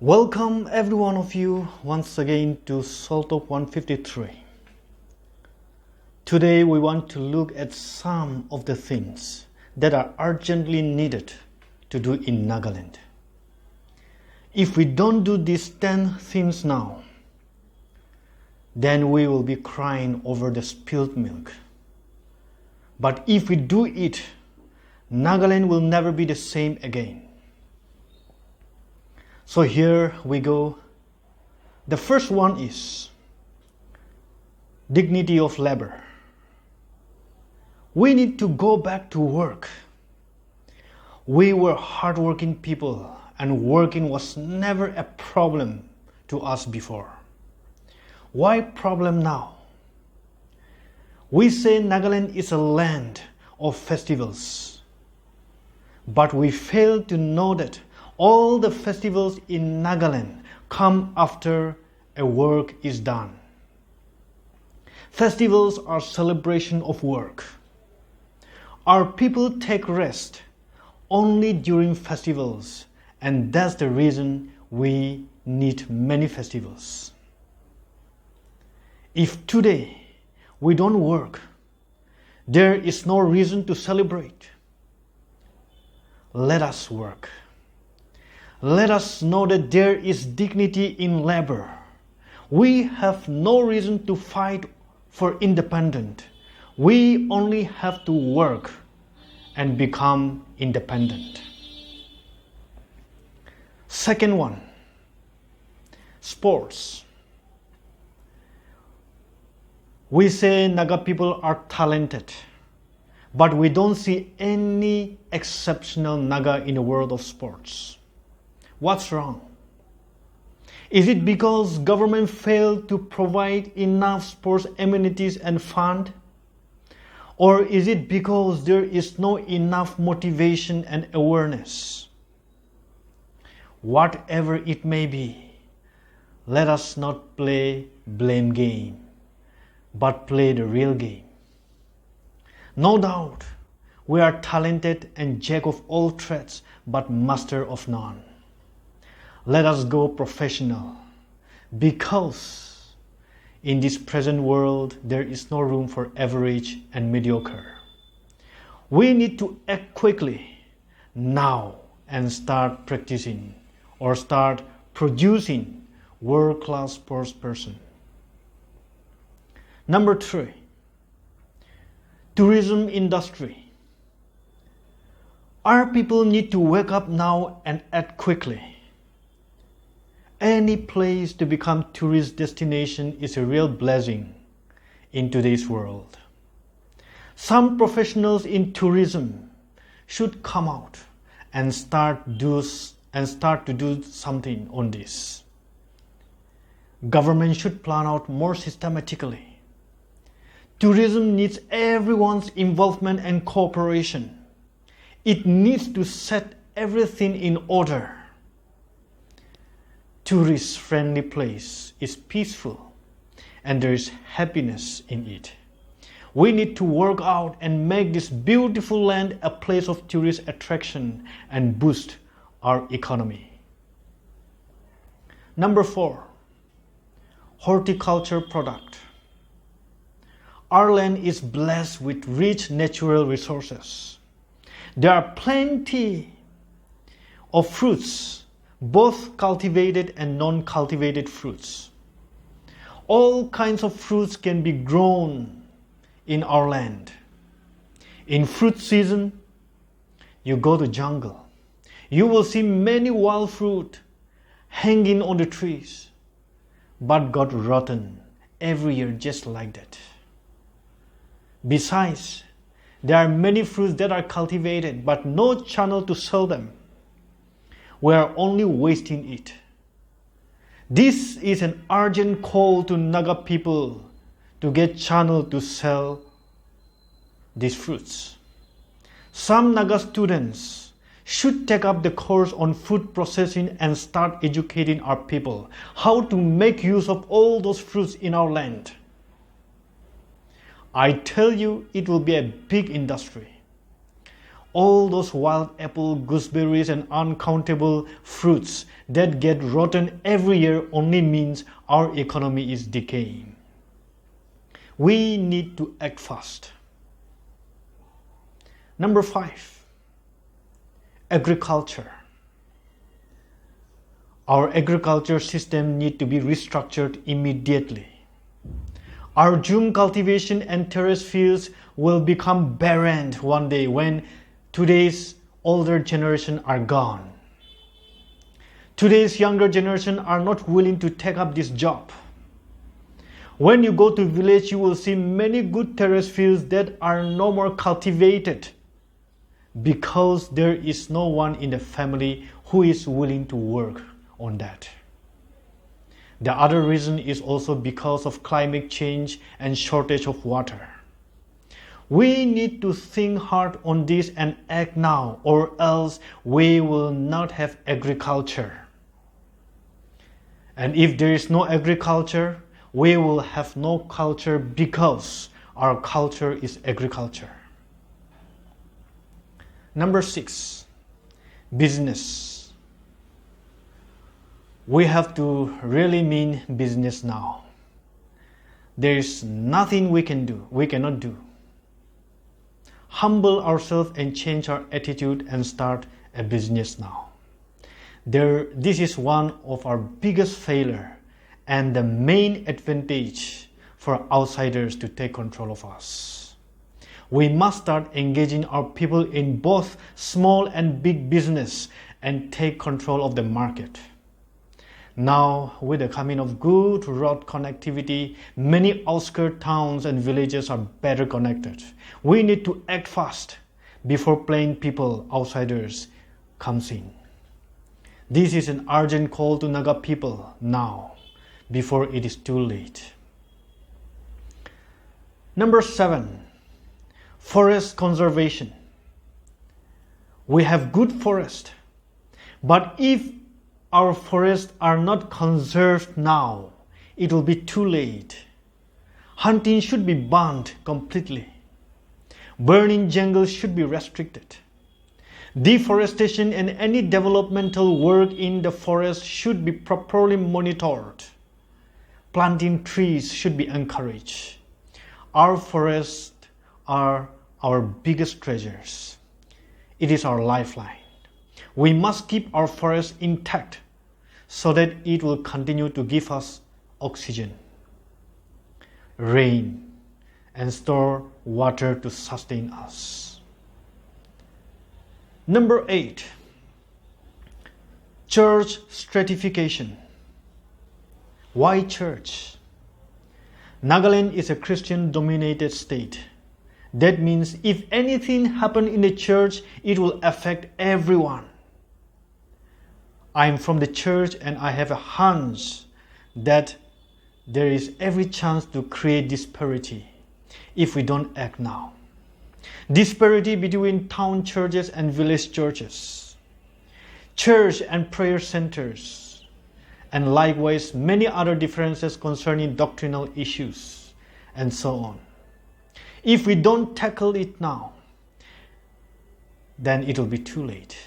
Welcome every one of you once again to Saltop 153. Today we want to look at some of the things that are urgently needed to do in Nagaland. If we don't do these 10 things now, then we will be crying over the spilled milk. But if we do it, Nagaland will never be the same again. So here we go. The first one is dignity of labor. We need to go back to work. We were hardworking people and working was never a problem to us before. Why problem now? We say Nagaland is a land of festivals, but we fail to know that all the festivals in Nagaland come after a work is done. Festivals are celebration of work. Our people take rest only during festivals, and that's the reason we need many festivals. If today we don't work, there is no reason to celebrate. Let us work. Let us know that there is dignity in labor. We have no reason to fight for independence. We only have to work and become independent. Second one, sports. We say Naga people are talented, but we don't see any exceptional Naga in the world of sports. What's wrong? Is it because government failed to provide enough sports amenities and fund? Or is it because there is no enough motivation and awareness? Whatever it may be, let us not play blame game, but play the real game. No doubt, we are talented and jack of all trades, but master of none. Let us go professional, because in this present world there is no room for average and mediocre. We need to act quickly now and start practicing or start producing world-class sports person. Number 3, tourism industry. Our people need to wake up now and act quickly. Any place to become tourist destination is a real blessing in today's world. Some professionals in tourism should come out and start to do something on this. Government should plan out more systematically. Tourism needs everyone's involvement and cooperation. It needs to set everything in order. Tourist-friendly place is peaceful and there is happiness in it. We need to work out and make this beautiful land a place of tourist attraction and boost our economy. Number 4, horticulture product. Our land is blessed with rich natural resources. There are plenty of fruits, both cultivated and non-cultivated fruits. All kinds of fruits can be grown in our land. In fruit season, you go to jungle. You will see many wild fruit hanging on the trees, but got rotten every year just like that. Besides, there are many fruits that are cultivated but no channel to sell them. We are only wasting it. This is an urgent call to Naga people to get channel to sell these fruits. Some Naga students should take up the course on food processing and start educating our people how to make use of all those fruits in our land. I tell you, it will be a big industry. All those wild apple, gooseberries and uncountable fruits that get rotten every year only means our economy is decaying. We need to act fast. Number 5, agriculture. Our agriculture system needs to be restructured immediately. Our Zoom cultivation and terrace fields will become barren one day when today's older generation are gone. Today's younger generation are not willing to take up this job. When you go to village, you will see many good terrace fields that are no more cultivated because there is no one in the family who is willing to work on that. The other reason is also because of climate change and shortage of water. We need to think hard on this and act now, or else we will not have agriculture. And if there is no agriculture, we will have no culture because our culture is agriculture. Number 6, business. We have to really mean business now. There is nothing we cannot do. Humble ourselves and change our attitude and start a business now. This is one of our biggest failure and the main advantage for outsiders to take control of us. We must start engaging our people in both small and big business and take control of the market. Now, with the coming of good road connectivity, many outskirt towns and villages are better connected. We need to act fast before plain people, outsiders, comes in. This is an urgent call to Naga people now, before it is too late. Number 7, forest conservation. We have good forest, but if our forests are not conserved now, it will be too late. Hunting should be banned completely. Burning jungles should be restricted. Deforestation and any developmental work in the forest should be properly monitored. Planting trees should be encouraged. Our forests are our biggest treasures. It is our lifeline. We must keep our forests intact so that it will continue to give us oxygen, rain, and store water to sustain us. Number 8, church stratification. Why church? Nagaland is a Christian-dominated state. That means if anything happens in the church, it will affect everyone. I am from the church and I have a hunch that there is every chance to create disparity if we don't act now. Disparity between town churches and village churches, church and prayer centers, and likewise many other differences concerning doctrinal issues, and so on. If we don't tackle it now, then it will be too late.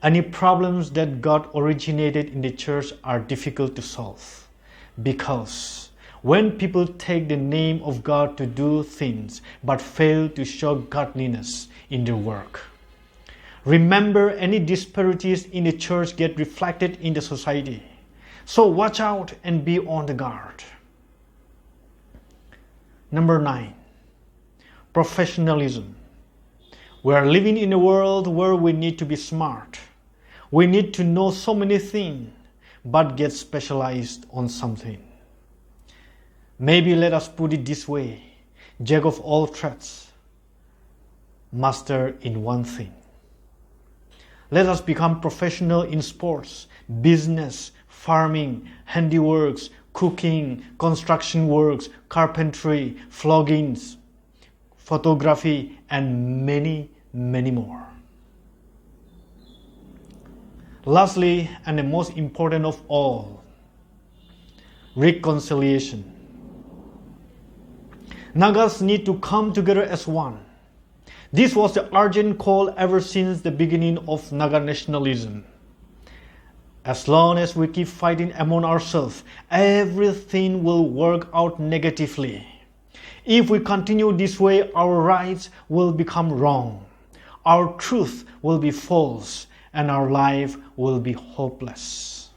Any problems that God originated in the church are difficult to solve because when people take the name of God to do things but fail to show godliness in their work. Remember, any disparities in the church get reflected in the society. So watch out and be on the guard. Number 9, professionalism. We are living in a world where we need to be smart. We need to know so many things, but get specialized on something. Maybe let us put it this way: jack of all trades, master in one thing. Let us become professional in sports, business, farming, handiworks, cooking, construction works, carpentry, floggings, photography, and many, many more. Lastly, and the most important of all, reconciliation. Nagas need to come together as one. This was the urgent call ever since the beginning of Naga nationalism. As long as we keep fighting among ourselves, everything will work out negatively. If we continue this way, our rights will become wrong, our truth will be false, and our life will be hopeless.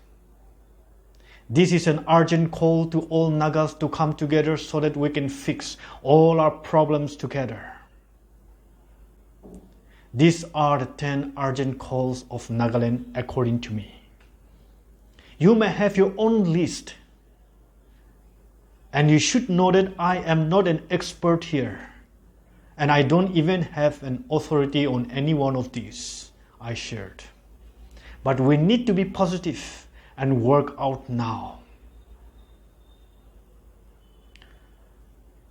This is an urgent call to all Nagas to come together so that we can fix all our problems together. These are the 10 urgent calls of Nagaland according to me. You may have your own list, and you should know that I am not an expert here, and I don't even have an authority on any one of these I shared. But we need to be positive and work out now.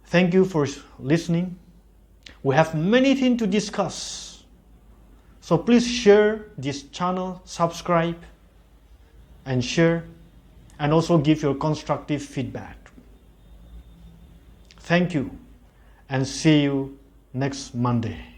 Thank you for listening. We have many things to discuss. So please share this channel, subscribe, and share, and also give your constructive feedback. Thank you, and see you next Monday.